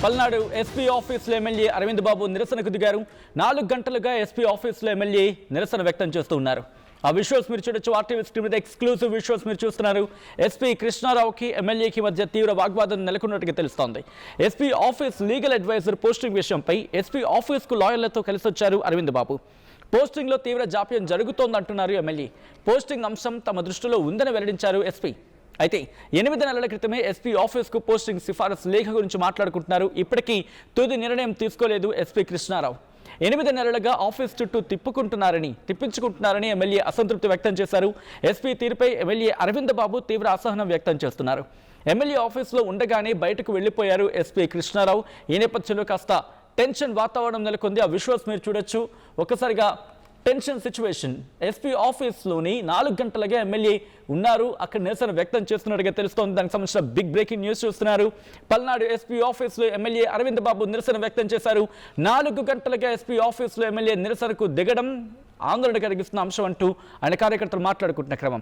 Palnadu SP ఆఫీసులో MLA Arvind బాబు నిరసనకు దిగారు. 4 గంటలుగా ఎస్పీ ఆఫీసులో ఎమ్మెల్యే నిరసన వ్యక్తం చేస్తూ ఉన్నారు. ఆ విజువల్స్ మీరు చూడొచ్చు. ఆర్టీవీ స్క్రీన్ మీద ఎక్స్క్లూజివ్ విజువల్స్ మీరు చూస్తున్నారు. ఎస్పీ కృష్ణారావుకి ఎమ్మెల్యేకి మధ్య తీవ్ర వాగ్వాదం నెలకొన్నట్టుగా తెలుస్తోంది. SP office legal advisor posting విషయంపై ఎస్పీ ఆఫీస్కు లాయర్లతో కలిసి వచ్చారు అరవింద్ బాబు. పోస్టింగ్లో తీవ్ర జాప్యం జరుగుతోందంటున్నారు ఎమ్మెల్యే. పోస్టింగ్ అంశం తమ దృష్టిలో ఉందని వెల్లడించారు ఎస్పీ. అయితే 8 నెలల క్రితమే ఎస్పీ ఆఫీస్కు పోస్టింగ్ సిఫారసు లేఖ గురించి మాట్లాడుకుంటున్నారు. ఇప్పటికీ తుది నిర్ణయం తీసుకోలేదు ఎస్పీ కృష్ణారావు. 8 నెలలుగా ఆఫీస్ చుట్టూ తిప్పించుకుంటున్నారని ఎమ్మెల్యే అసంతృప్తి వ్యక్తం చేశారు. ఎస్పీ తీరుపై ఎమ్మెల్యే అరవింద్ బాబు తీవ్ర అసహనం వ్యక్తం చేస్తున్నారు. ఎమ్మెల్యే ఆఫీసులో ఉండగానే బయటకు వెళ్లిపోయారు ఎస్పీ కృష్ణారావు. ఈ నేపథ్యంలో కాస్త టెన్షన్ వాతావరణం నెలకొంది. ఆ విజువల్స్ మీరు చూడొచ్చు. ఒక్కసారిగా టెన్షన్ సిచ్యువేషన్. ఎస్పీ ఆఫీస్లోని 4 గంటలుగా ఎమ్మెల్యే ఉన్నారు. అక్కడ నిరసన వ్యక్తం చేస్తున్నట్టుగా తెలుస్తోంది. దానికి సంబంధించిన బిగ్ బ్రేకింగ్ న్యూస్ చూస్తున్నారు. పల్నాడు ఎస్పీ ఆఫీస్లో ఎమ్మెల్యే అరవింద్ బాబు నిరసన వ్యక్తం చేశారు. 4 గంటలుగా ఎస్పీ ఆఫీస్లో ఎమ్మెల్యే నిరసనకు దిగడం ఆందోళన కలిగిస్తున్న అంశం అంటూ ఆయన కార్యకర్తలు మాట్లాడుకుంటున్న క్రమం.